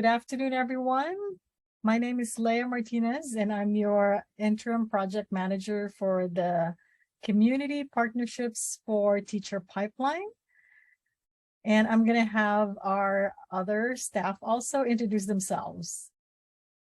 Good afternoon, everyone. My name is Lea Martinez, and I'm your interim project manager for the Community Partnerships for Teacher Pipeline. And I'm going to have our other staff also introduce themselves.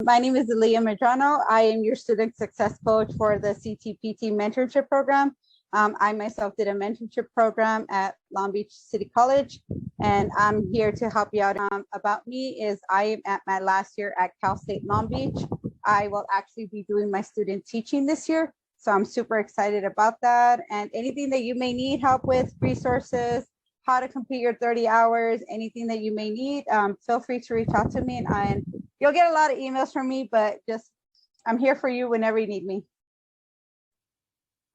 My name is Lea Martinez. I am your student success coach for the CPTP Mentorship Program. I myself did a mentorship program at Long Beach City College, and I'm here to help you out. About me is I am at my last year at Cal State Long Beach. I will actually be doing my student teaching this year, so I'm super excited about that. And anything that you may need help with, resources, how to complete your 30 hours, anything that you may need, feel free to reach out to me, and you'll get a lot of emails from me, but just I'm here for you whenever you need me.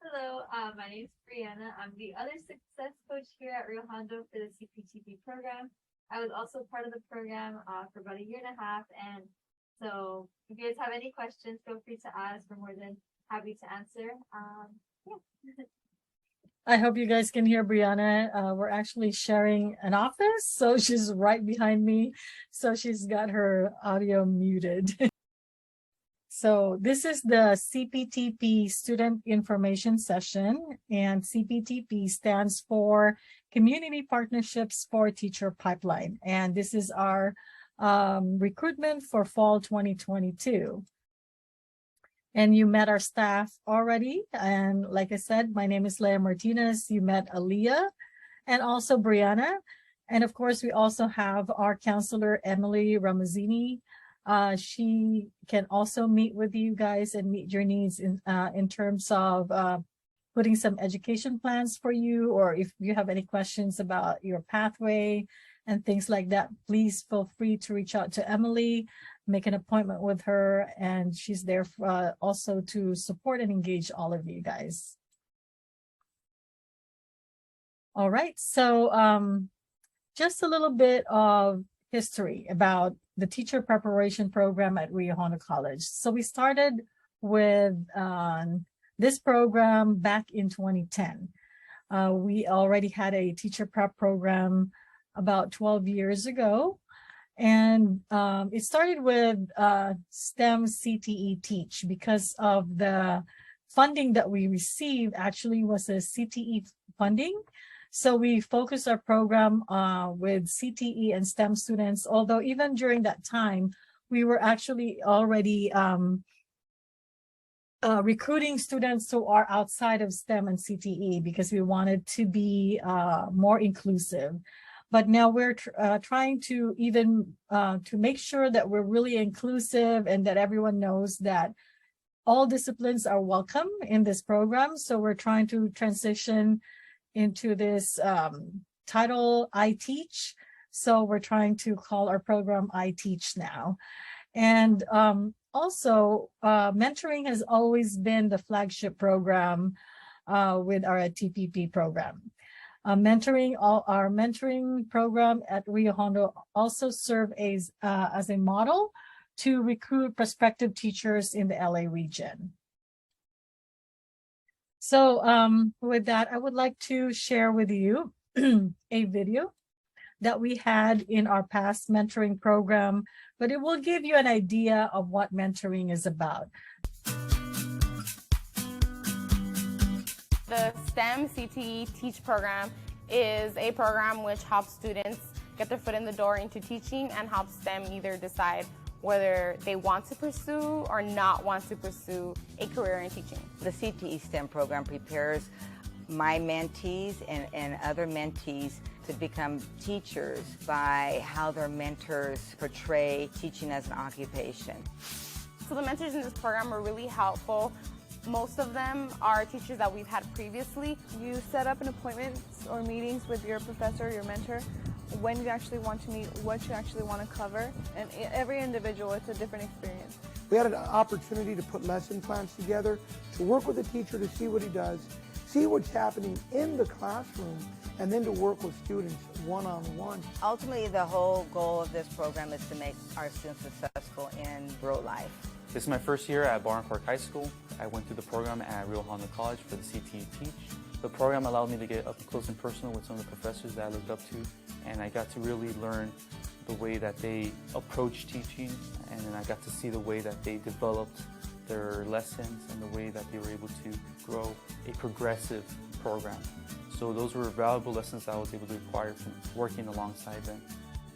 Hello, my name is Brianna. I'm the other success coach here at Rio Hondo for the CPTP program. I was also part of the program for about a year and a half, and so if you guys have any questions, feel free to ask. We're more than happy to answer. Yeah. I hope you guys can hear Brianna. We're actually sharing an office, so she's right behind me. So she's got her audio muted. So this is the CPTP Student Information Session, and CPTP stands for Community Partnerships for Teacher Pipeline. And this is our recruitment for fall 2022. And you met our staff already. And like I said, my name is Lea Martinez. You met Aaliyah and also Brianna. And of course, we also have our counselor, Emily Ramazzini. She can also meet with you guys and meet your needs in terms of putting some education plans for you, or if you have any questions about your pathway and things like that, please feel free to reach out to Emily, make an appointment with her, and she's there for, also to support and engage all of you guys. All right, so just a little bit of history about the teacher preparation program at Rio Hondo College. So we started with this program back in 2010. We already had a teacher prep program about 12 years ago. And it started with STEM CTE Teach because of the funding that we received actually was a CTE funding. So we focused our program with CTE and STEM students, although even during that time, we were actually already recruiting students who are outside of STEM and CTE because we wanted to be more inclusive. But now we're trying to even to make sure that we're really inclusive and that everyone knows that all disciplines are welcome in this program. So we're trying to transition into this title, I Teach. So we're trying to call our program I Teach now. And also mentoring has always been the flagship program with our TPP program. Our mentoring program at Rio Hondo also serve as a model to recruit prospective teachers in the LA region. So with that, I would like to share with you a video that we had in our past mentoring program, but it will give you an idea of what mentoring is about. The STEM CTE Teach program is a program which helps students get their foot in the door into teaching and helps them either decide whether they want to pursue or not want to pursue a career in teaching. The CTE STEM program prepares my mentees and other mentees to become teachers by how their mentors portray teaching as an occupation. So the mentors in this program are really helpful. Most of them are teachers that we've had previously. You set up an appointment or meetings with your professor, your mentor, when you actually want to meet, what you actually want to cover, and every individual, it's a different experience. We had an opportunity to put lesson plans together, to work with the teacher to see what he does, see what's happening in the classroom, and then to work with students one-on-one. Ultimately, the whole goal of this program is to make our students successful in real life. This is my first year at Barron Park High School. I went through the program at Rio Hondo College for the CTE Teach. The program allowed me to get up close and personal with some of the professors that I looked up to, and I got to really learn the way that they approach teaching, and then I got to see the way that they developed their lessons and the way that they were able to grow a progressive program. So those were valuable lessons I was able to acquire from working alongside them.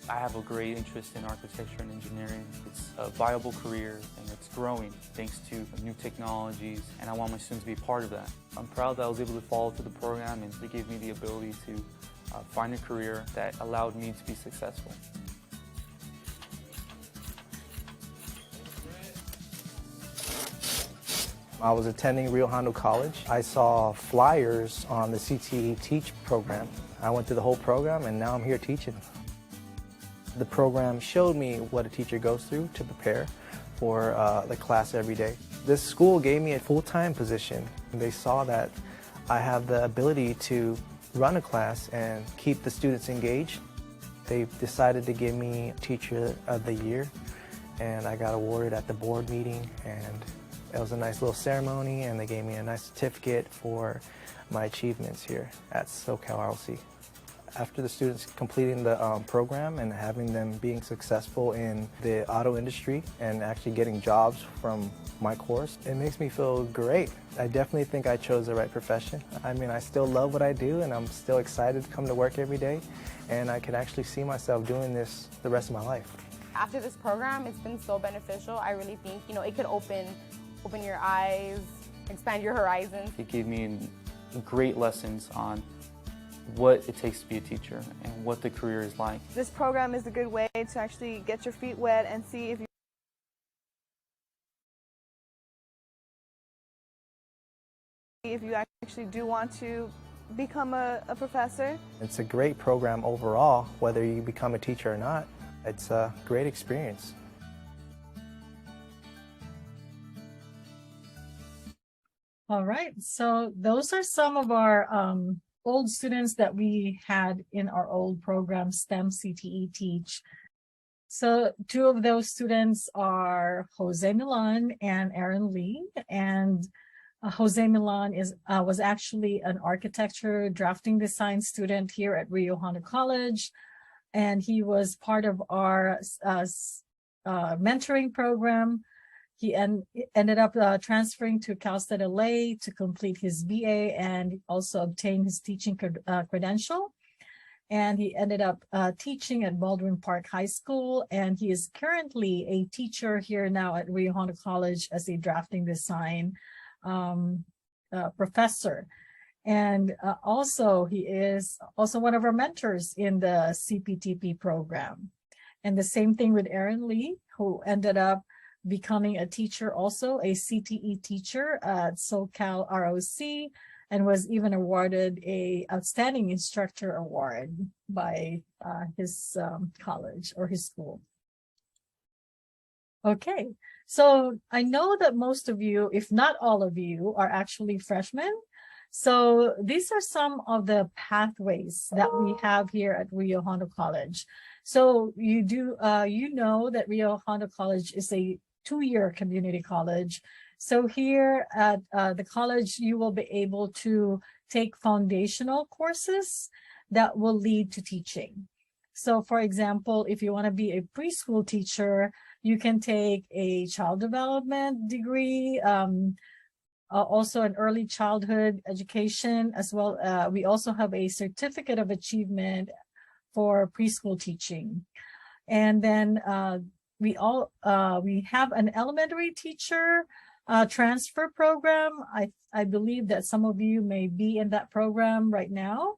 I have a great interest in architecture and engineering. It's a viable career and it's growing thanks to new technologies, and I want my students to be part of that. I'm proud that I was able to follow through the program, and it gave me the ability to find a career that allowed me to be successful. I was attending Rio Hondo College. I saw flyers on the CPTP Teach program. I went through the whole program and now I'm here teaching. The program showed me what a teacher goes through to prepare for the class every day. This school gave me a full-time position. They saw that I have the ability to run a class and keep the students engaged. They decided to give me Teacher of the Year, and I got awarded at the board meeting, and it was a nice little ceremony, and they gave me a nice certificate for my achievements here at SoCal-RHC. After the students completing the program and having them being successful in the auto industry and actually getting jobs from my course, it makes me feel great. I definitely think I chose the right profession. I mean, I still love what I do and I'm still excited to come to work every day, and I can actually see myself doing this the rest of my life. After this program, it's been so beneficial. I really think, it could open your eyes, expand your horizons. It gave me great lessons on what it takes to be a teacher and what the career is like. This program is a good way to actually get your feet wet and see if you actually do want to become a professor. It's a great program overall, whether you become a teacher or not. It's a great experience. All right, so those are some of our old students that we had in our old program, STEM CTE Teach. So two of those students are Jose Milan and Aaron Lee. And Jose Milan was actually an architecture drafting design student here at Rio Hondo College. And he was part of our mentoring program. He ended up transferring to Cal State LA to complete his BA and also obtain his teaching credential. And he ended up teaching at Baldwin Park High School, and he is currently a teacher here now at Rio Hondo College as a drafting design professor. And also he is also one of our mentors in the CPTP program. And the same thing with Aaron Lee, who ended up becoming a teacher, also a CTE teacher at SoCal-RHC, and was even awarded a Outstanding Instructor Award by his college or his school. Okay, so I know that most of you, if not all of you, are actually freshmen. So these are some of the pathways that we have here at Rio Hondo College. So you know that Rio Hondo College is a two-year community college. So here at the college, you will be able to take foundational courses that will lead to teaching. So for example, if you want to be a preschool teacher, you can take a child development degree, also an early childhood education as well. We also have a certificate of achievement for preschool teaching. And then we have an elementary teacher transfer program. I believe that some of you may be in that program right now.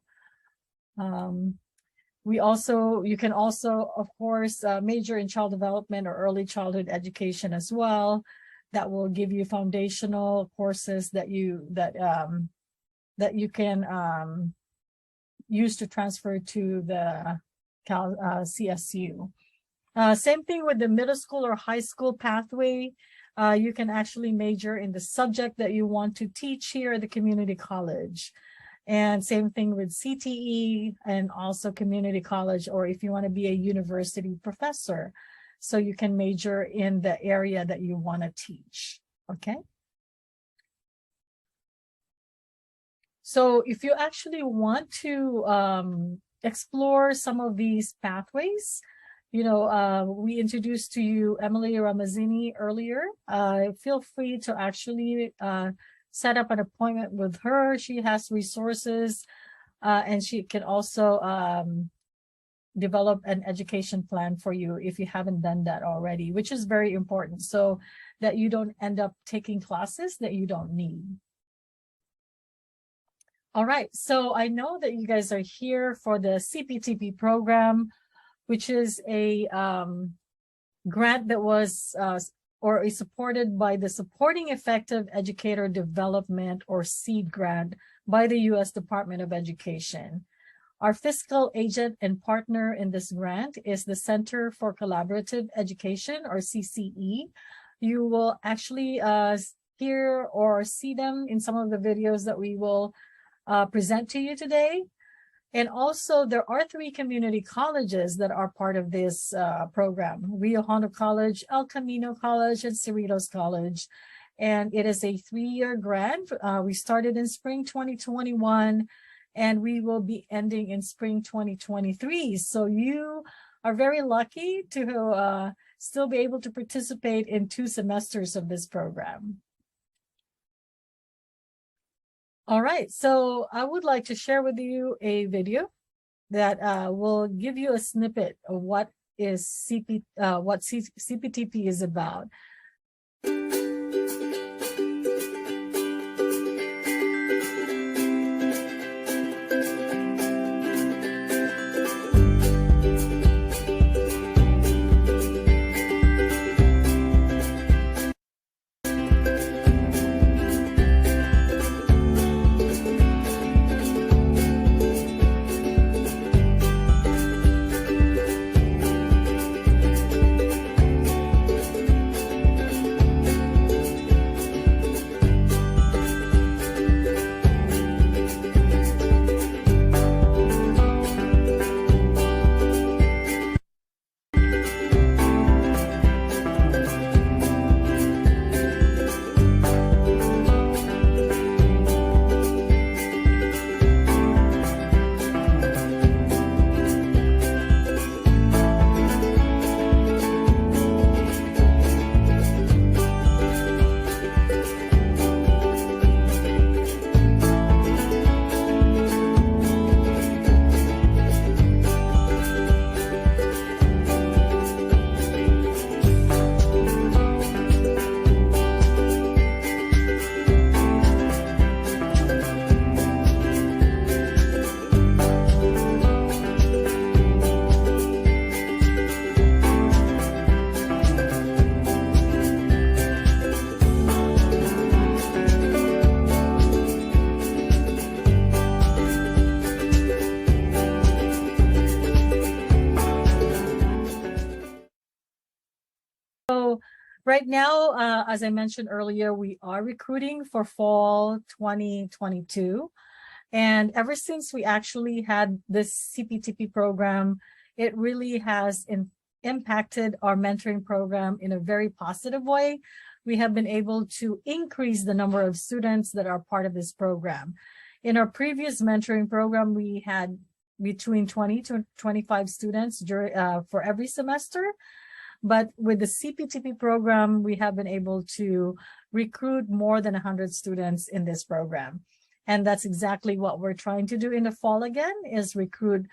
You can also, of course, major in child development or early childhood education as well. That will give you foundational courses that you can use to transfer to the CSU. Same thing with the middle school or high school pathway. You can actually major in the subject that you want to teach here at the community college. And same thing with CTE and also community college, or if you want to be a university professor. So you can major in the area that you want to teach, okay? So if you actually want to explore some of these pathways, we introduced to you Emily Ramazzini earlier. Feel free to actually set up an appointment with her. She has resources, and she can also develop an education plan for you if you haven't done that already, which is very important so that you don't end up taking classes that you don't need. All right, so I know that you guys are here for the CPTP program, which is a grant that was or is supported by the Supporting Effective Educator Development, or SEED grant, by the US Department of Education. Our fiscal agent and partner in this grant is the Center for Collaborative Education, or CCE. You will actually hear or see them in some of the videos that we will present to you today. And also there are 3 community colleges that are part of this program: Rio Hondo College, El Camino College, and Cerritos College. And it is a 3-year grant. We started in spring 2021, and we will be ending in spring 2023. So you are very lucky to still be able to participate in 2 semesters of this program. All right, so I would like to share with you a video that will give you a snippet of what CPTP is about. Right now, as I mentioned earlier, we are recruiting for fall 2022. And ever since we actually had this CPTP program, it really has impacted our mentoring program in a very positive way. We have been able to increase the number of students that are part of this program. In our previous mentoring program, we had between 20 to 25 students for every semester. But with the CPTP program, we have been able to recruit more than 100 students in this program. And that's exactly what we're trying to do in the fall again, is recruit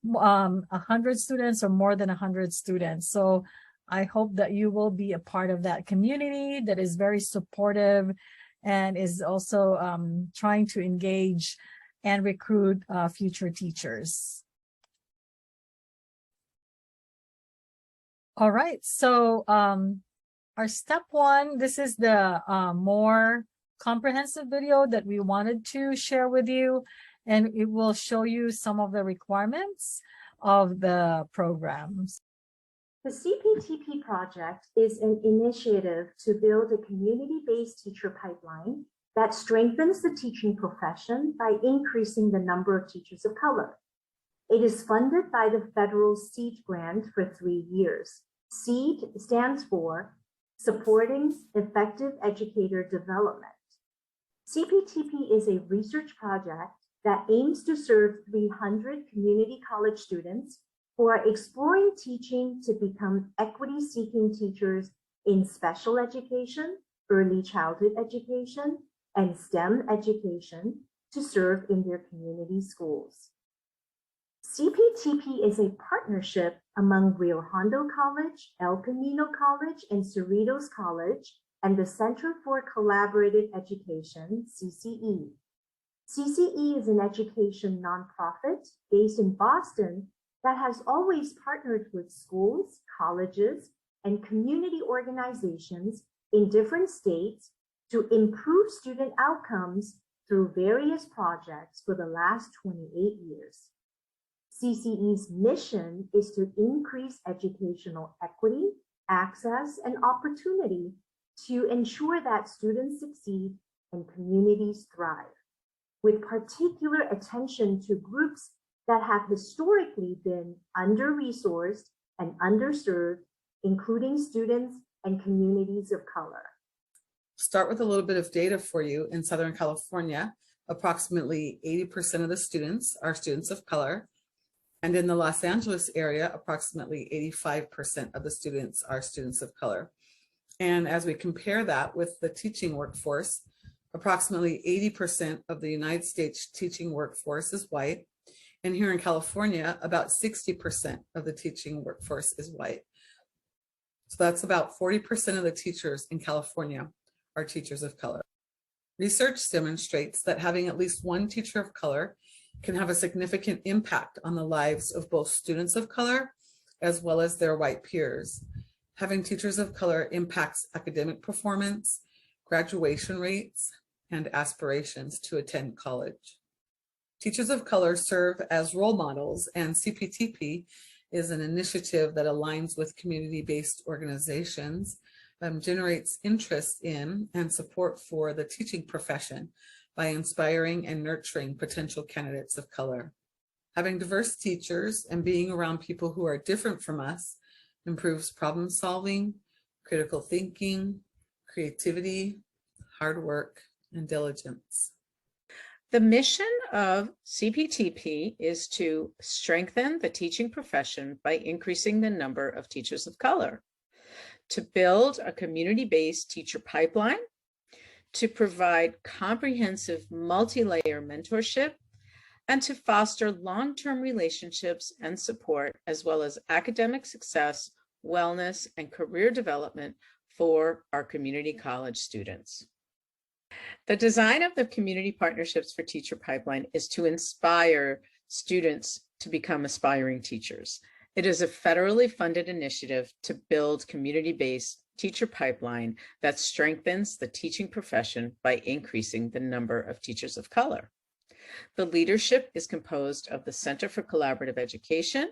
100 students or more than 100 students. So I hope that you will be a part of that community that is very supportive and is also trying to engage and recruit future teachers. All right, so our step 1, this is the more comprehensive video that we wanted to share with you, and it will show you some of the requirements of the programs. The CPTP project is an initiative to build a community-based teacher pipeline that strengthens the teaching profession by increasing the number of teachers of color. It is funded by the federal SEED grant for 3 years. SEED stands for Supporting Effective Educator Development. CPTP is a research project that aims to serve 300 community college students who are exploring teaching to become equity-seeking teachers in special education, early childhood education, and STEM education to serve in their community schools. CPTP is a partnership among Rio Hondo College, El Camino College, and Cerritos College, and the Center for Collaborative Education, CCE. CCE is an education nonprofit based in Boston that has always partnered with schools, colleges, and community organizations in different states to improve student outcomes through various projects for the last 28 years. CCE's mission is to increase educational equity, access, and opportunity to ensure that students succeed and communities thrive, with particular attention to groups that have historically been under-resourced and underserved, including students and communities of color. Start with a little bit of data for you. In Southern California, approximately 80% of the students are students of color. And in the Los Angeles area, approximately 85% of the students are students of color. And as we compare that with the teaching workforce, approximately 80% of the United States teaching workforce is white. And here in California, about 60% of the teaching workforce is white. So that's about 40% of the teachers in California are teachers of color. Research demonstrates that having at least one teacher of color can have a significant impact on the lives of both students of color as well as their white peers. Having teachers of color impacts academic performance, graduation rates, and aspirations to attend college. Teachers of color serve as role models, and CPTP is an initiative that aligns with community-based organizations, generates interest in and support for the teaching profession by inspiring and nurturing potential candidates of color. Having diverse teachers and being around people who are different from us improves problem solving, critical thinking, creativity, hard work, and diligence. The mission of CPTP is to strengthen the teaching profession by increasing the number of teachers of color, to build a community-based teacher pipeline, to provide comprehensive multi-layer mentorship, and to foster long-term relationships and support, as well as academic success, wellness, and career development for our community college students. The design of the community partnerships for teacher pipeline is to inspire students to become aspiring teachers. It is a federally funded initiative to build community-based teacher pipeline that strengthens the teaching profession by increasing the number of teachers of color. The leadership is composed of the Center for Collaborative Education,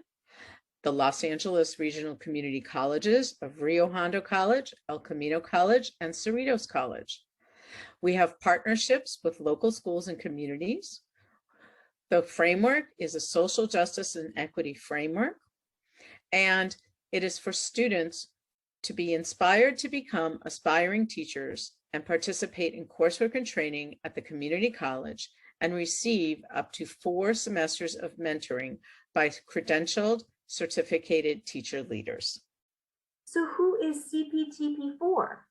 the Los Angeles Regional Community Colleges of Rio Hondo College, El Camino College, and Cerritos College. We have partnerships with local schools and communities. The framework is a social justice and equity framework, and it is for students to be inspired to become aspiring teachers and participate in coursework and training at the community college and receive up to 4 semesters of mentoring by credentialed, certificated teacher leaders. So who is CPTP for?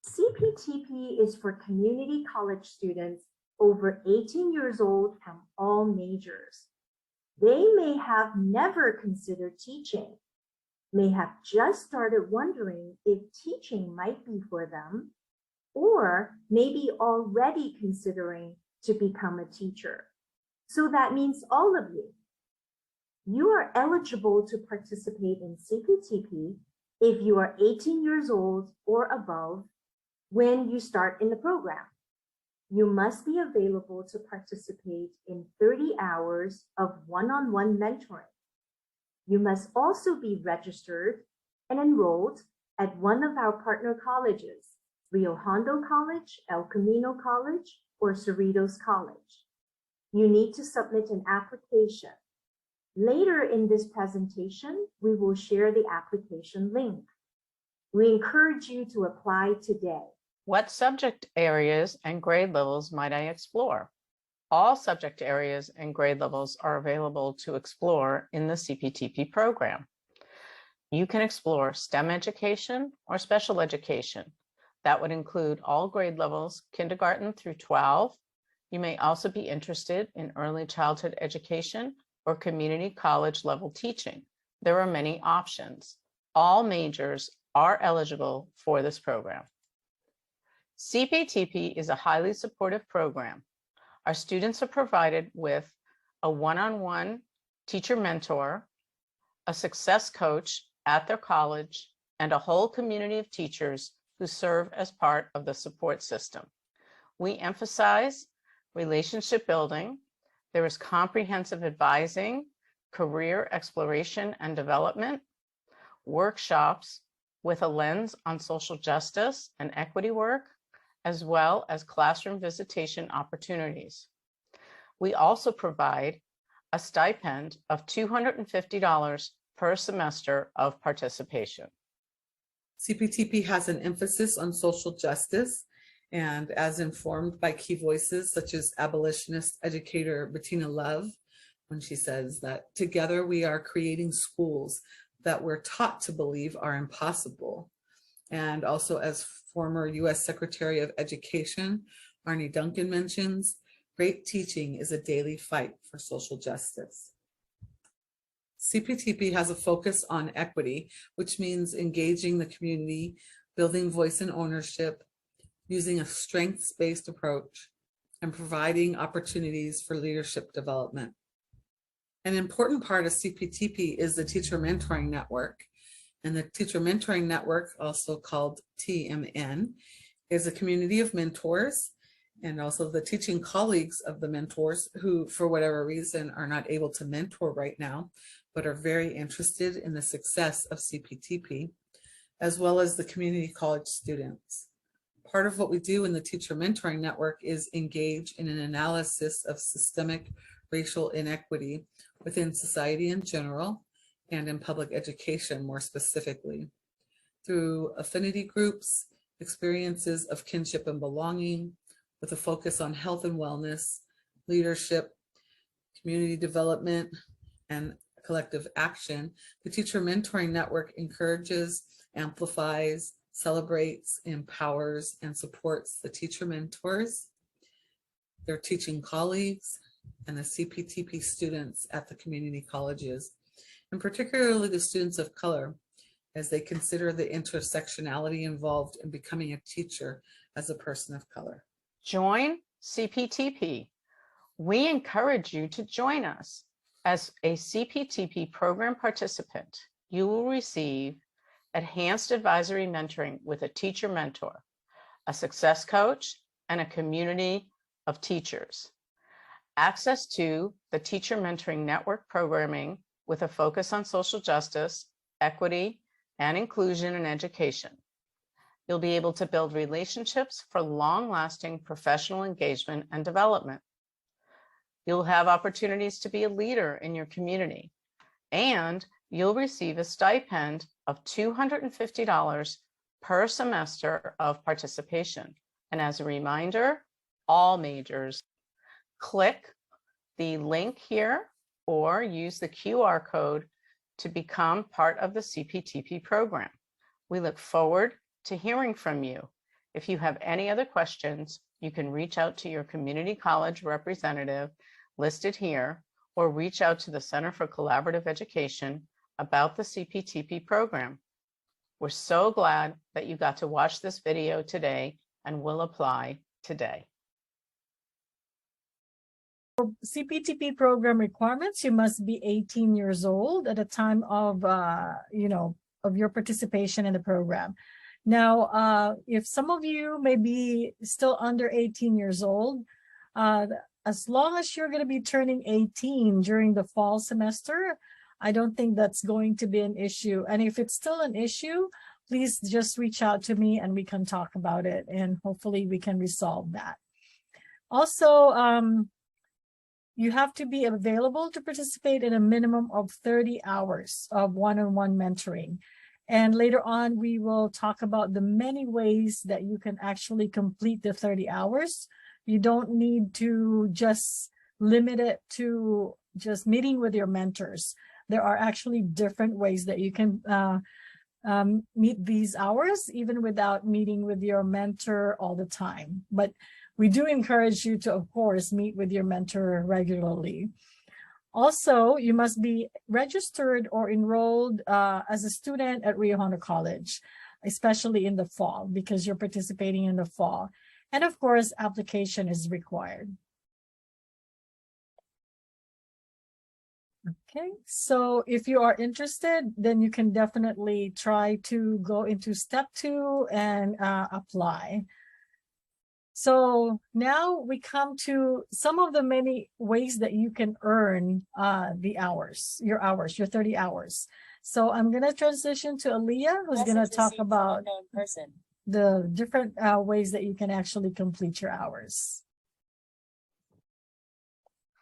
CPTP is for community college students over 18 years old from all majors. They may have never considered teaching, may have just started wondering if teaching might be for them, or maybe already considering to become a teacher. So that means all of you. You are eligible to participate in CPTP if you are 18 years old or above when you start in the program. You must be available to participate in 30 hours of one-on-one mentoring. You must also be registered and enrolled at one of our partner colleges, Rio Hondo College, El Camino College, or Cerritos College. You need to submit an application. Later in this presentation, we will share the application link. We encourage you to apply today. What subject areas and grade levels might I explore? All subject areas and grade levels are available to explore in the CPTP program. You can explore STEM education or special education. That would include all grade levels, kindergarten through 12. You may also be interested in early childhood education or community college level teaching. There are many options. All majors are eligible for this program. CPTP is a highly supportive program. Our students are provided with a one-on-one teacher mentor, a success coach at their college, and a whole community of teachers who serve as part of the support system. We emphasize relationship building. There is comprehensive advising, career exploration and development, workshops with a lens on social justice and equity work, as well as classroom visitation opportunities. We also provide a stipend of $250 per semester of participation. CPTP has an emphasis on social justice, and as informed by key voices such as abolitionist educator Bettina Love, when she says that together we are creating schools that we're taught to believe are impossible. And also, as former US Secretary of Education Arne Duncan mentions, great teaching is a daily fight for social justice. CPTP has a focus on equity, which means engaging the community, building voice and ownership, using a strengths-based approach, and providing opportunities for leadership development. An important part of CPTP is the Teacher Mentoring Network. And the Teacher Mentoring Network, also called TMN, is a community of mentors and also the teaching colleagues of the mentors who, for whatever reason, are not able to mentor right now, but are very interested in the success of CPTP, as well as the community college students. Part of what we do in the Teacher Mentoring Network is engage in an analysis of systemic racial inequity within society in general, and in public education more specifically, through affinity groups, experiences of kinship and belonging, with a focus on health and wellness, leadership, community development, and collective action. The Teacher Mentoring Network encourages, amplifies, celebrates, empowers, and supports the teacher mentors, their teaching colleagues, and the CPTP students at the community colleges, and particularly the students of color, as they consider the intersectionality involved in becoming a teacher as a person of color. Join CPTP. We encourage you to join us. As a CPTP program participant, you will receive enhanced advisory mentoring with a teacher mentor, a success coach, and a community of teachers. Access to the Teacher Mentoring Network programming with a focus on social justice, equity, and inclusion in education. You'll be able to build relationships for long-lasting professional engagement and development. You'll have opportunities to be a leader in your community, and you'll receive a stipend of $250 per semester of participation. And as a reminder, all majors. Click the link here or use the QR code to become part of the CPTP program. We look forward to hearing from you. If you have any other questions, you can reach out to your community college representative listed here, or reach out to the Center for Collaborative Education about the CPTP program. We're so glad that you got to watch this video today and will apply today. For CPTP program requirements, you must be 18 years old at the time of, of your participation in the program. Now, if some of you may be still under 18 years old, as long as you're going to be turning 18 during the fall semester, I don't think that's going to be an issue. And if it's still an issue, please just reach out to me and we can talk about it, and hopefully we can resolve that. Also, you have to be available to participate in a minimum of 30 hours of one-on-one mentoring. And later on, we will talk about the many ways that you can actually complete the 30 hours You don't need to just limit it to just meeting with your mentors. There are actually different ways that you can meet these hours, even without meeting with your mentor all the time. But we do encourage you to, of course, meet with your mentor regularly. Also, you must be registered or enrolled as a student at Rio Hondo College, especially in the fall, because you're participating in the fall. And of course, application is required. Okay, so if you are interested, then you can definitely try to go into step 2 and apply. So now we come to some of the many ways that you can earn the hours, your 30 hours. So I'm going to transition to Aaliyah, who's going to talk about the different ways that you can actually complete your hours.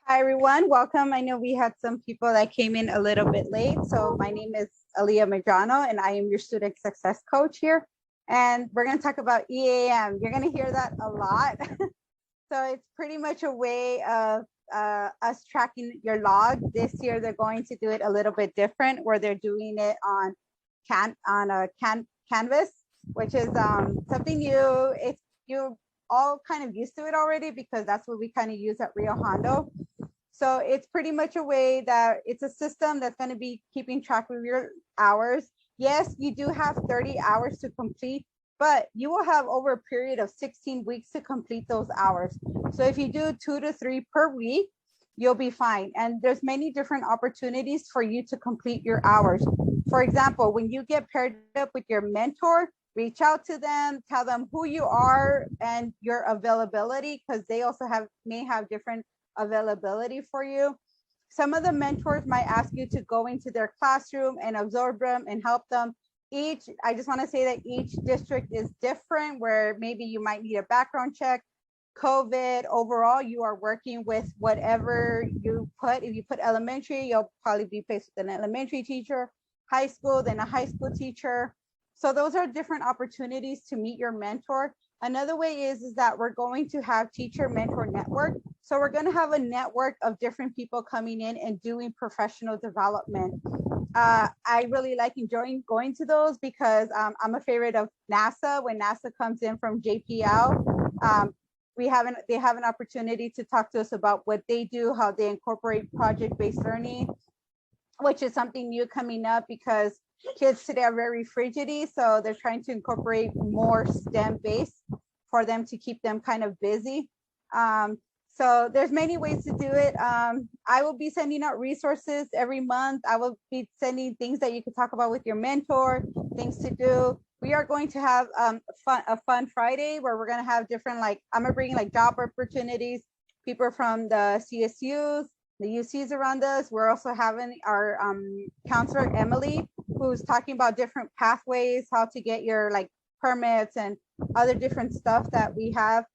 Hi, everyone. Welcome. I know we had some people that came in a little bit late. So my name is Lea Martinez, and I am your student success coach here. And we're going to talk about EAM. You're going to hear that a lot. So it's pretty much a way of us tracking your log. This year, they're going to do it a little bit different, where they're doing it on Canvas, which is something new. It's you all kind of used to it already, because that's what we kind of use at Rio Hondo. So it's pretty much a way that it's a system that's going to be keeping track of your hours. Yes, you do have 30 hours to complete, but you will have over a period of 16 weeks to complete those hours. So if you do 2 to 3 per week, you'll be fine. And there's many different opportunities for you to complete your hours. For example, when you get paired up with your mentor, reach out to them, tell them who you are and your availability, because they also may have different availability for you. Some of the mentors might ask you to go into their classroom and absorb them and help them. I just want to say that each district is different, where maybe you might need a background check. COVID, overall, you are working with whatever you put. If you put elementary, you'll probably be placed with an elementary teacher, high school, then a high school teacher. So those are different opportunities to meet your mentor. Another way is that we're going to have Teacher Mentor Network. So we're going to have a network of different people coming in and doing professional development. I really like enjoying going to those, because I'm a favorite of NASA. When NASA comes in from JPL, they have an opportunity to talk to us about what they do, how they incorporate project-based learning, which is something new coming up, because kids today are very fidgety, so they're trying to incorporate more STEM based for them to keep them kind of busy. So there's many ways to do it. I will be sending out resources every month. I will be sending things that you can talk about with your mentor, things to do. We are going to have a fun Friday, where we're going to have different, I'm going to bring job opportunities, people from the CSUs, the UCs around us. We're also having our counselor, Emily, who's talking about different pathways, how to get your permits and other different stuff that we have.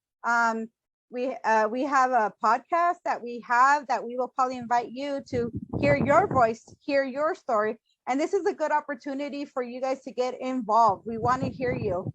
We have a podcast that we will probably invite you to hear your voice, hear your story. And this is a good opportunity for you guys to get involved. We want to hear you.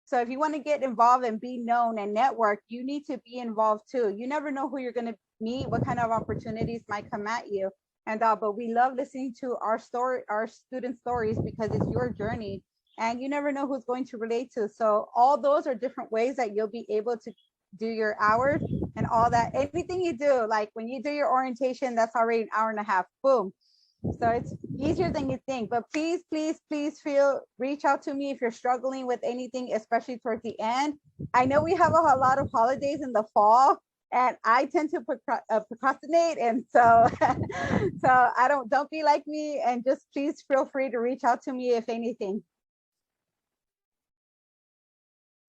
So if you want to get involved and be known and network, you need to be involved too. You never know who you're going to meet, what kind of opportunities might come at you. And but we love listening to our student stories, because it's your journey and you never know who's going to relate to. So all those are different ways that you'll be able to do your hours and all that. Anything you do, like when you do your orientation, that's already an hour and a half, boom. So it's easier than you think. But please, please, please reach out to me if you're struggling with anything, especially towards the end. I know we have a lot of holidays in the fall, and I tend to procrastinate, and so don't be like me, and just please feel free to reach out to me if anything.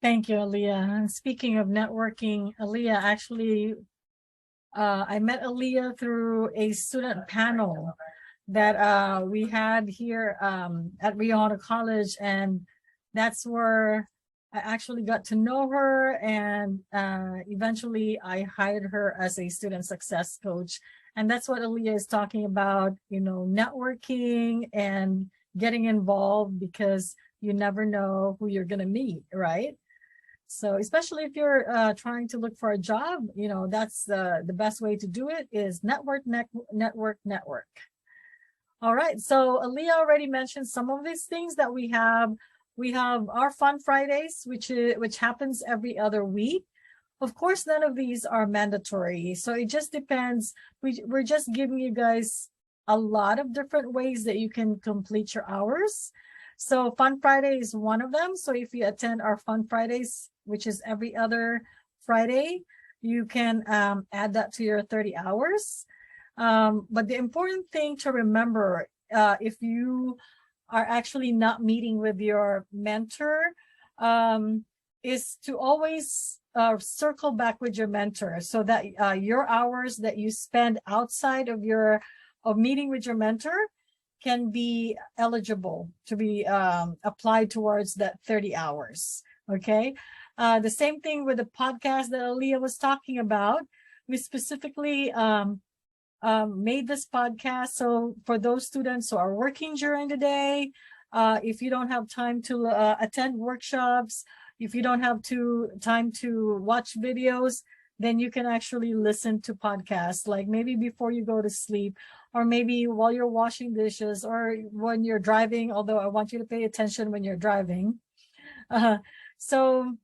Thank you, Aaliyah. And speaking of networking, Aaliyah, actually, I met Aaliyah through a student panel that we had here at Rio Hondo College, and that's where I actually got to know her, and eventually I hired her as a student success coach. And that's what Aaliyah is talking about, networking and getting involved, because you never know who you're going to meet, right? So especially if you're trying to look for a job, you know, that's the best way to do it is network. All right, so Lea already mentioned some of these things that we have. We have our Fun Fridays, which happens every other week. Of course, none of these are mandatory, so it just depends. We're just giving you guys a lot of different ways that you can complete your hours. So Fun Friday is one of them. So if you attend our Fun Fridays, which is every other Friday, you can add that to your 30 hours. But the important thing to remember, if you are actually not meeting with your mentor, is to always circle back with your mentor so that your hours that you spend outside of meeting with your mentor can be eligible to be applied towards that 30 hours. Okay. The same thing with the podcast that Lea was talking about. We specifically made this podcast so for those students who are working during the day, if you don't have time to attend workshops, if you don't have time to watch videos, then you can actually listen to podcasts, like maybe before you go to sleep, or maybe while you're washing dishes, or when you're driving, although I want you to pay attention when you're driving. So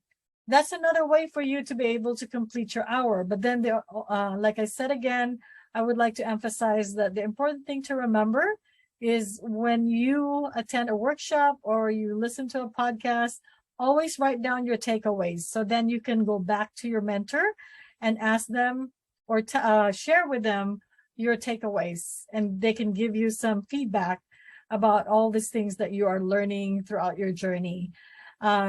that's another way for you to be able to complete your hour. But then, like I said again, I would like to emphasize that the important thing to remember is when you attend a workshop or you listen to a podcast, always write down your takeaways. So then you can go back to your mentor and ask them or share with them your takeaways, and they can give you some feedback about all these things that you are learning throughout your journey.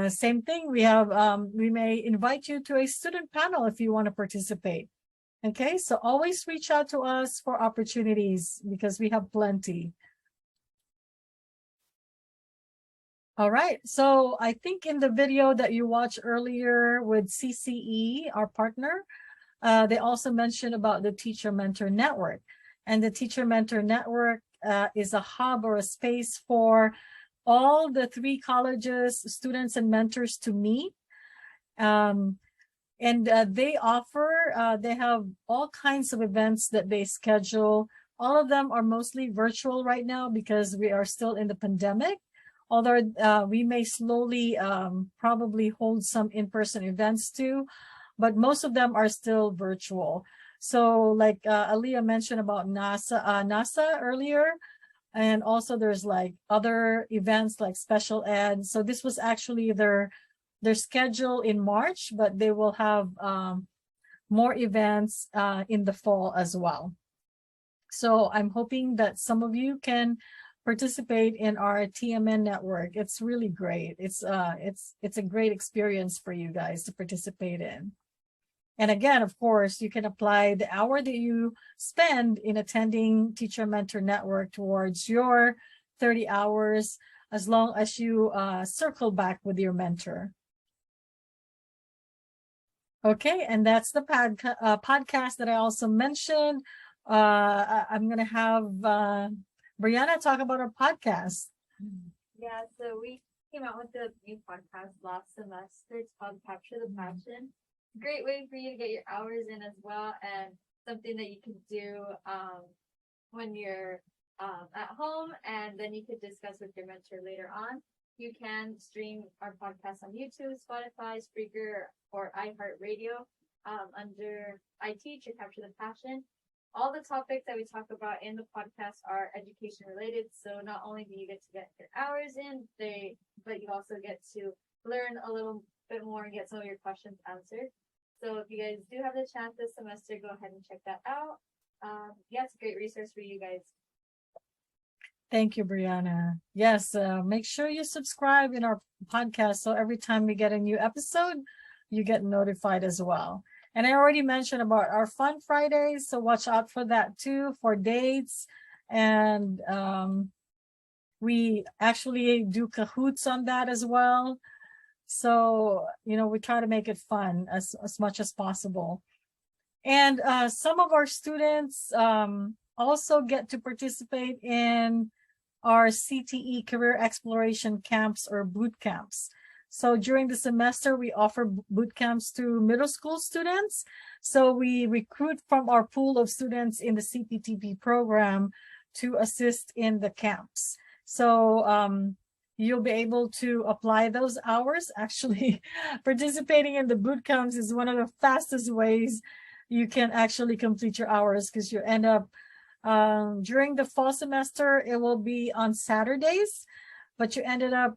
Same thing, we may invite you to a student panel if you want to participate. Okay, so always reach out to us for opportunities because we have plenty. All right, so I think in the video that you watched earlier with CCE, our partner, they also mentioned about the Teacher Mentor Network. And the Teacher Mentor Network is a hub or a space for all the 3 colleges, students and mentors to meet. And they have all kinds of events that they schedule. All of them are mostly virtual right now because we are still in the pandemic. Although we may slowly probably hold some in-person events too, but most of them are still virtual. So like Lea mentioned about NASA earlier, and also there's like other events like special ed. So this was actually their schedule in March, but they will have more events in the fall as well. So I'm hoping that some of you can participate in our TMN network. It's really great. It's a great experience for you guys to participate in. And again, of course, you can apply the hour that you spend in attending Teacher Mentor Network towards your 30 hours, as long as you circle back with your mentor. Okay, and that's the podcast that I also mentioned. I'm going to have Brianna talk about our podcast. Yeah, so we came out with a new podcast last semester. It's called Capture the Passion. Great way for you to get your hours in as well, and something that you can do when you're at home, and then you could discuss with your mentor later on. You can stream our podcast on YouTube, Spotify, Spreaker, or iHeartRadio under I Teach or Capture the Passion. All the topics that we talk about in the podcast are education related. So not only do you get to get your hours in, but you also get to learn a little bit more and get some of your questions answered. So if you guys do have the chance this semester, go ahead and check that out. Yeah, it's a great resource for you guys. Thank you, Brianna. Yes, make sure you subscribe in our podcast so every time we get a new episode, you get notified as well. And I already mentioned about our Fun Fridays, so watch out for that too, for dates. And we actually do cahoots on that as well. So, you know, we try to make it fun as much as possible. And some of our students also get to participate in our CTE career exploration camps or boot camps. So during the semester, we offer boot camps to middle school students. So we recruit from our pool of students in the CPTP program to assist in the camps. So you'll be able to apply those hours. Actually, participating in the boot camps is one of the fastest ways you can actually complete your hours, because you end up during the fall semester, it will be on Saturdays, but you end up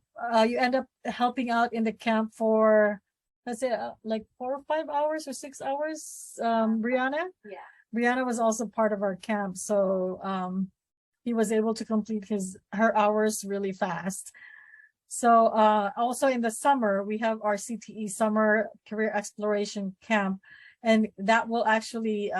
helping out in the camp for, let's say, like 4 or 5 hours or 6 hours. Brianna? Yeah. Brianna was also part of our camp, so he was able to complete her hours really fast. So also in the summer, we have our CTE Summer Career Exploration Camp, and that will actually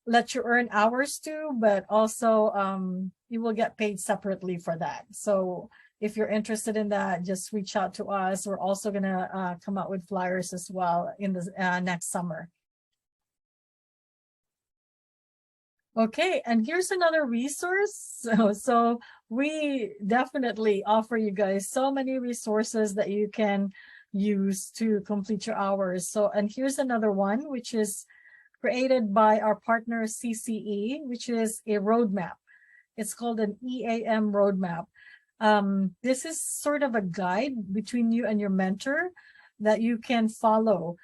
let you earn hours too, but also you will get paid separately for that. So if you're interested in that, just reach out to us. We're also gonna come out with flyers as well in the next summer. Okay, and here's another resource. So we definitely offer you guys so many resources that you can use to complete your hours. So, and here's another one, which is created by our partner CCE, which is a roadmap. It's called an EAM roadmap. This is sort of a guide between you and your mentor that you can follow.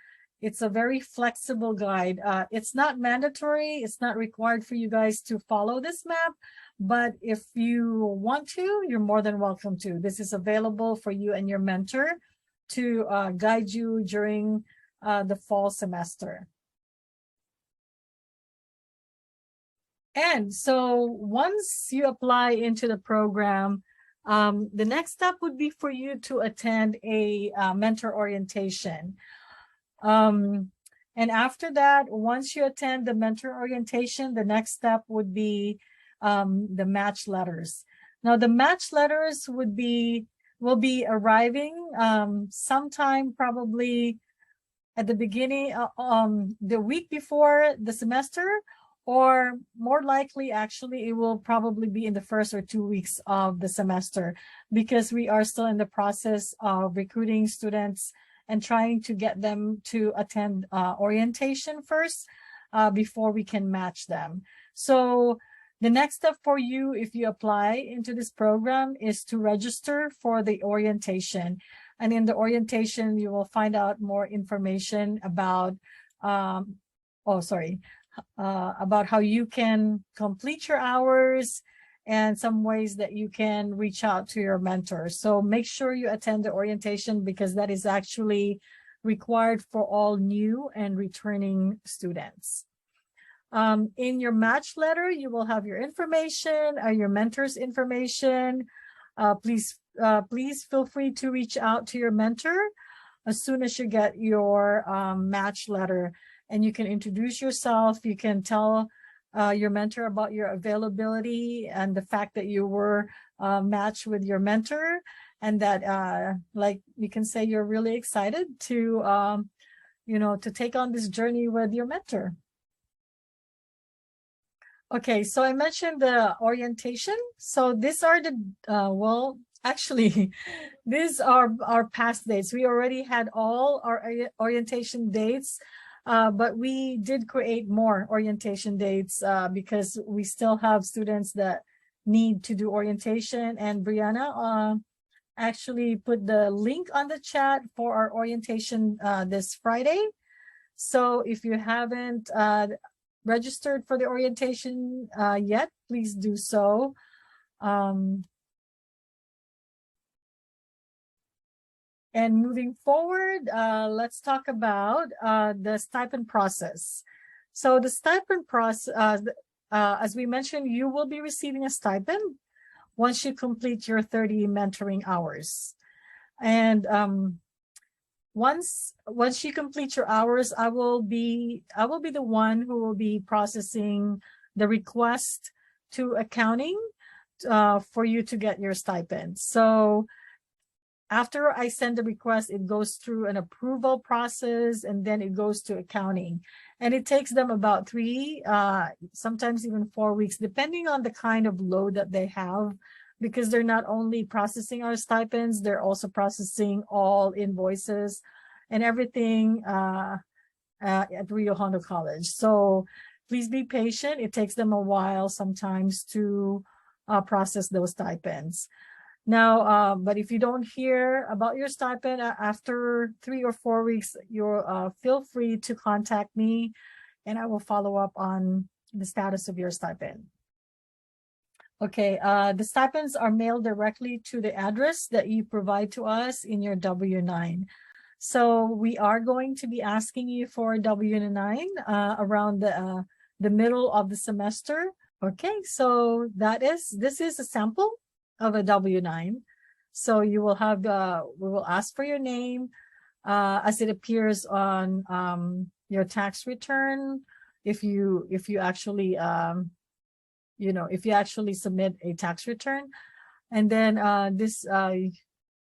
It's a very flexible guide. It's not mandatory. It's not required for you guys to follow this map, but if you want to, you're more than welcome to. This is available for you and your mentor to guide you during the fall semester. And so once you apply into the program, the next step would be for you to attend a mentor orientation. And after that, once you attend the mentor orientation, the next step would be the match letters. Now, the match letters will be arriving sometime probably at the beginning, the week before the semester, or more likely, actually, it will probably be in the first or 2 weeks of the semester, because we are still in the process of recruiting students and trying to get them to attend orientation first before we can match them. So the next step for you, if you apply into this program, is to register for the orientation. And in the orientation, you will find out more information about, about how you can complete your hours and some ways that you can reach out to your mentor. So make sure you attend the orientation, because that is actually required for all new and returning students. In your match letter, you will have your information, your mentor's information. Please feel free to reach out to your mentor as soon as you get your match letter, and you can introduce yourself. You can tell your mentor about your availability and the fact that you were matched with your mentor, and that like you can say you're really excited to to take on this journey with your mentor. Okay, so I mentioned the orientation. So these are the well, actually these are our past dates. We already had all our orientation dates, but we did create more orientation dates because we still have students that need to do orientation. And Brianna actually put the link on the chat for our orientation this Friday. So if you haven't registered for the orientation yet, please do so. And moving forward, let's talk about the stipend process. So the stipend process, as we mentioned, you will be receiving a stipend once you complete your 30 mentoring hours. And once you complete your hours, I will be the one who will be processing the request to accounting for you to get your stipend. So after I send the request, it goes through an approval process, and then it goes to accounting. And it takes them about 3, sometimes even 4 weeks, depending on the kind of load that they have because they're not only processing our stipends, they're also processing all invoices and everything at Rio Hondo College. So please be patient. It takes them a while sometimes to process those stipends. Now, but if you don't hear about your stipend after 3 or 4 weeks, you're feel free to contact me and I will follow up on the status of your stipend. Okay, the stipends are mailed directly to the address that you provide to us in your W-9. So we are going to be asking you for a W-9 around the middle of the semester. Okay, so this is a sample of a W-9. So you will have we will ask for your name as it appears on your tax return. If you actually if you actually submit a tax return, and then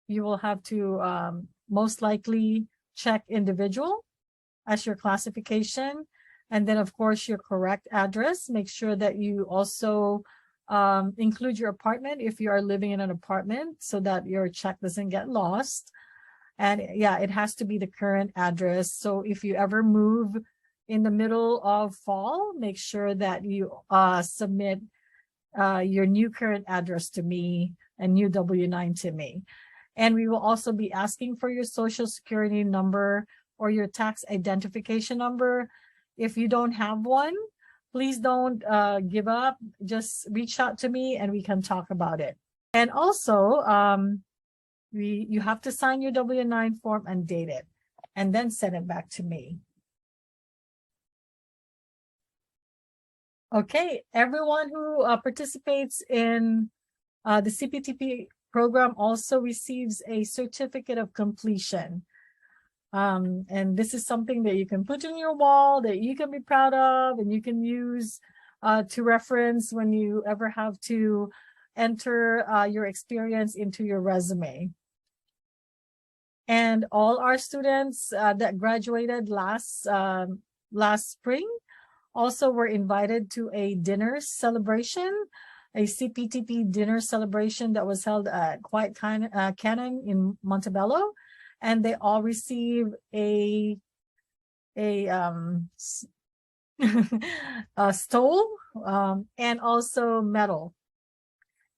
you will have to most likely check individual as your classification. And then of course your correct address. Make sure that you also include your apartment if you are living in an apartment so that your check doesn't get lost. And yeah, it has to be the current address. So if you ever move in the middle of fall, make sure that you submit your new current address to me and new W-9 to me. And we will also be asking for your social security number or your tax identification number. If you don't have one, please don't give up. Just reach out to me and we can talk about it. And also, you have to sign your W-9 form and date it, and then send it back to me. Okay, everyone who participates in the CPTP program also receives a certificate of completion. And this is something that you can put in your wall that you can be proud of and you can use to reference when you ever have to enter your experience into your resume. And all our students that graduated last spring also were invited to a dinner celebration, a CPTP dinner celebration that was held at Quiet Cannon in Montebello. And they all receive a stole and also medal.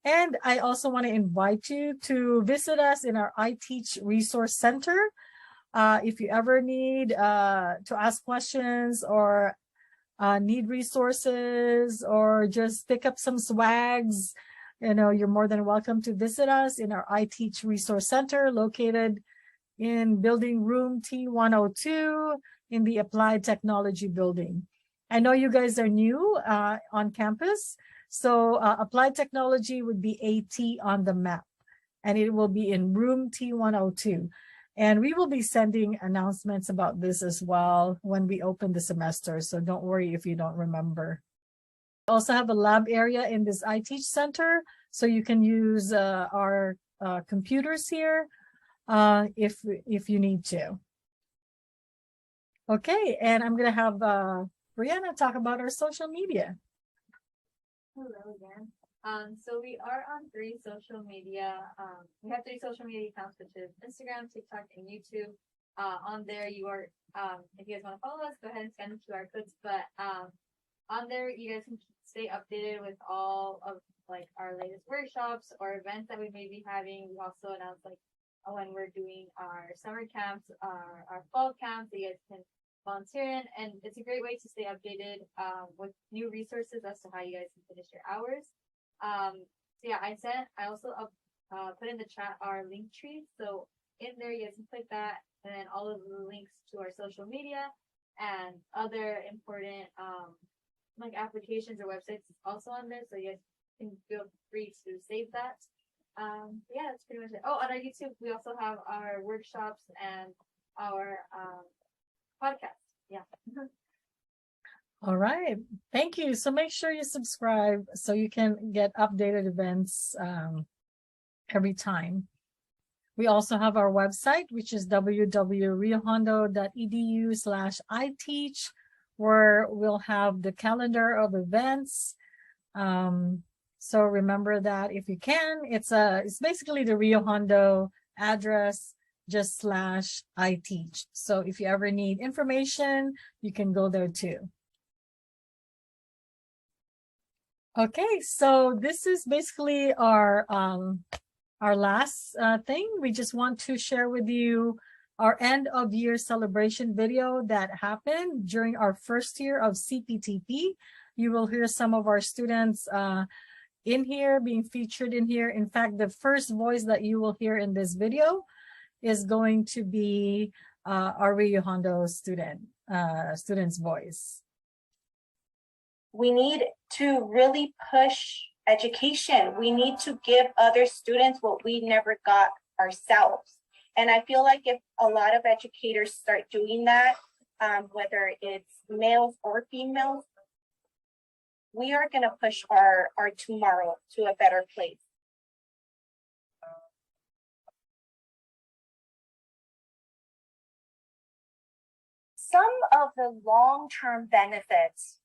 And I also want to invite you to visit us in our iTeach Resource Center. If you ever need to ask questions or need resources or just pick up some swags, you're more than welcome to visit us in our iTeach Resource Center located in building room T102 in the Applied Technology building. I know you guys are new on campus, so Applied Technology would be AT on the map, and it will be in room T102. And we will be sending announcements about this as well when we open the semester, so don't worry if you don't remember. We also have a lab area in this iTeach Center, so you can use our computers here if you need to. Okay, and I'm gonna have Brianna talk about our social media. Hello again. So we are on 3 social media. We have 3 social media accounts, which is Instagram, TikTok, and YouTube. On there, you are, if you guys want to follow us, go ahead and scan the QR codes. But on there, you guys can stay updated with all of our latest workshops or events that we may be having. We also announce when we're doing our summer camps, our fall camps, you guys can volunteer in, and it's a great way to stay updated with new resources as to how you guys can finish your hours. So yeah, I also put in the chat our link tree, so in there you guys can click that, and then all of the links to our social media and other important applications or websites is also on there, so you guys can feel free to save that. Yeah, that's pretty much it. Oh, on our YouTube, we also have our workshops and our podcast. Yeah. All right. Thank you. So make sure you subscribe so you can get updated events every time. We also have our website, which is www.riohondo.edu/iTeach, where we'll have the calendar of events. So remember that if you can, it's basically the Rio Hondo address, just /I teach. So if you ever need information, you can go there too. Okay, so this is basically our last thing. We just want to share with you our end of year celebration video that happened during our first year of CPTP. You will hear some of our students in here, being featured in here. In fact, the first voice that you will hear in this video is going to be our Rio Hondo student's voice. We need to really push education. We need to give other students what we never got ourselves. And I feel like if a lot of educators start doing that, whether it's males or females, we are going to push our tomorrow to a better place. Some of the long-term benefits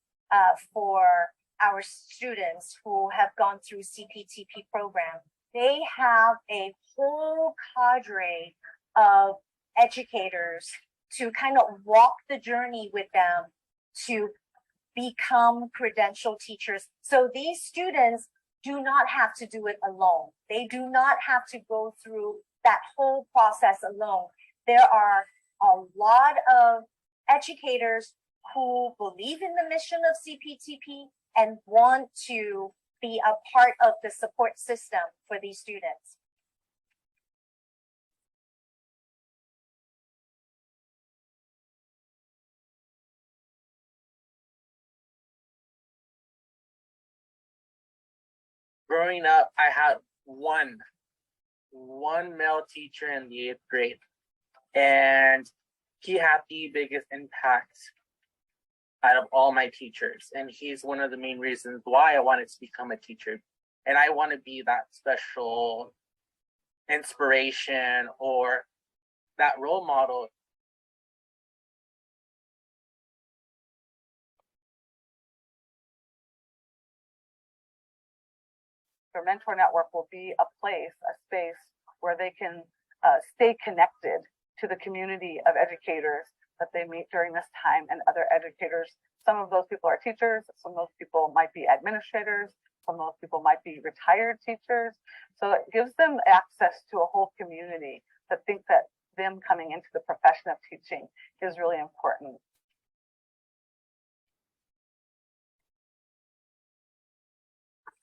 for our students who have gone through CPTP program, they have a whole cadre of educators to kind of walk the journey with them to become credentialed teachers. So these students do not have to do it alone. They do not have to go through that whole process alone. There are a lot of educators who believe in the mission of CPTP and want to be a part of the support system for these students. Growing up, I had one male teacher in the 8th grade, and he had the biggest impact out of all my teachers. And he's one of the main reasons why I wanted to become a teacher. And I want to be that special inspiration or that role model. Their mentor network will be a place, a space where they can stay connected to the community of educators that they meet during this time and other educators. Some of those people are teachers, some of those people might be administrators, some of those people might be retired teachers. So it gives them access to a whole community that think that them coming into the profession of teaching is really important.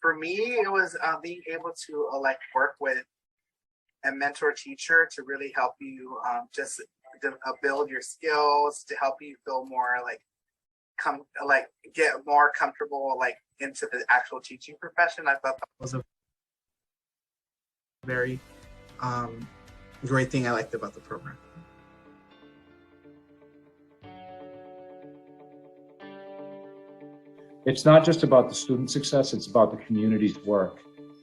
For me, it was being able to work with a mentor teacher to really help you just build your skills, to help you feel more get more comfortable into the actual teaching profession. I thought that was a very great thing I liked about the program. It's not just about the student success, it's about the community's work.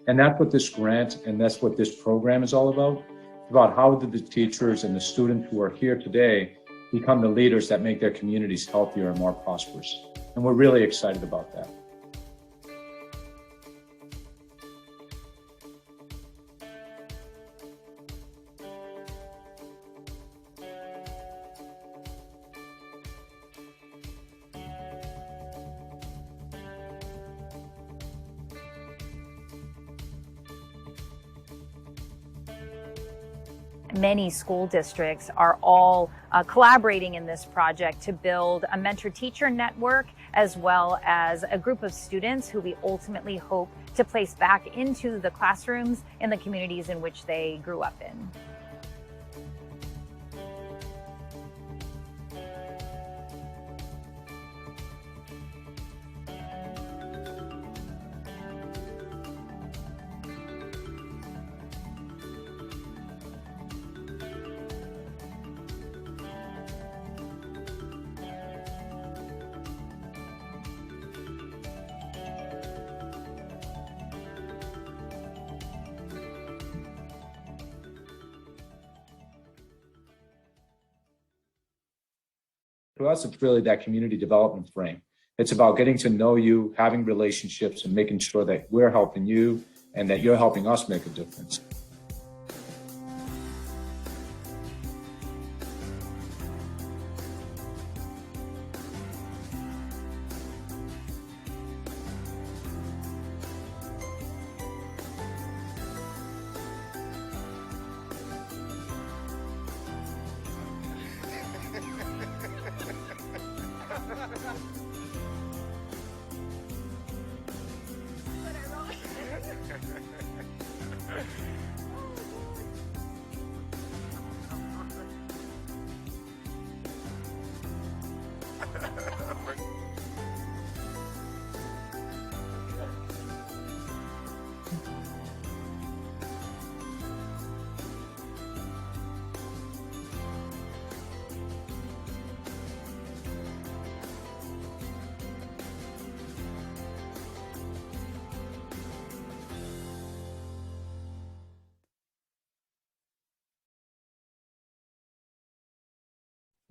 And that's what this grant and that's what this program is all about. It's about how did the teachers and the students who are here today become the leaders that make their communities healthier and more prosperous. And we're really excited about that. Many school districts are all collaborating in this project to build a mentor-teacher network, as well as a group of students who we ultimately hope to place back into the classrooms in the communities in which they grew up in. To us, it's really that community development frame. It's about getting to know you, having relationships, and making sure that we're helping you and that you're helping us make a difference.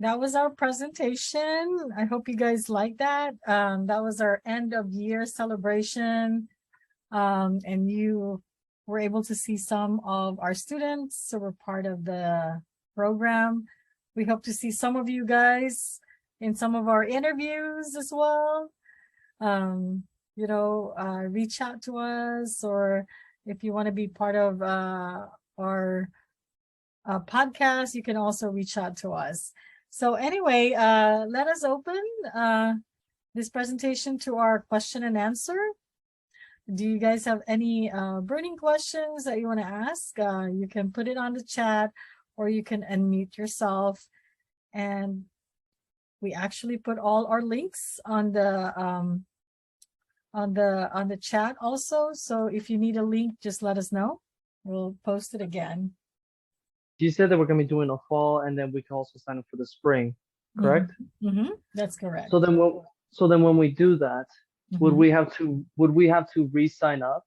That was our presentation. I hope you guys like that. That was our end of year celebration. And you were able to see some of our students who were part of the program. We hope to see some of you guys in some of our interviews as well. Reach out to us, or if you want to be part of our podcast, you can also reach out to us. So anyway, let us open this presentation to our question and answer. Do you guys have any burning questions that you want to ask? You can put it on the chat, or you can unmute yourself. And we actually put all our links on the chat also. So if you need a link, just let us know. We'll post it again. You said that we're going to be doing a fall, and then we can also sign up for the spring, correct? Mm-hmm. That's correct. So then when we do that, would we have to re-sign up?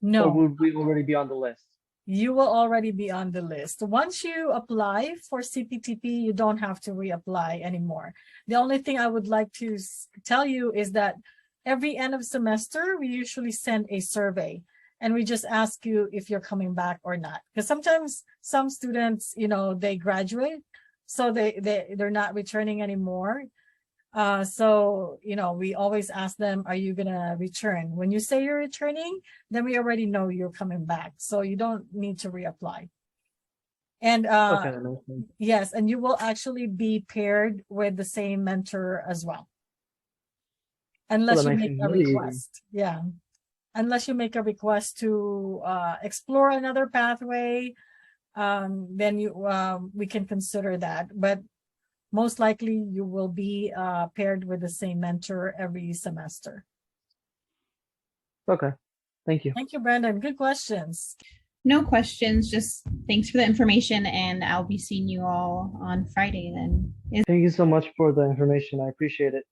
No. Or would we already be on the list? You will already be on the list. Once you apply for CPTP, you don't have to reapply anymore. The only thing I would like to tell you is that every end of semester, we usually send a survey. And we just ask you if you're coming back or not. Because sometimes some students, they graduate, so they're not returning anymore. We always ask them, are you gonna return? When you say you're returning, then we already know you're coming back. So you don't need to reapply. And yes, and you will actually be paired with the same mentor as well. Unless you make a request. Yeah. Unless you make a request to explore another pathway, then we can consider that. But most likely you will be paired with the same mentor every semester. Okay, thank you. Thank you, Brandon. Good questions. No questions, just thanks for the information, and I'll be seeing you all on Friday then. Thank you so much for the information. I appreciate it.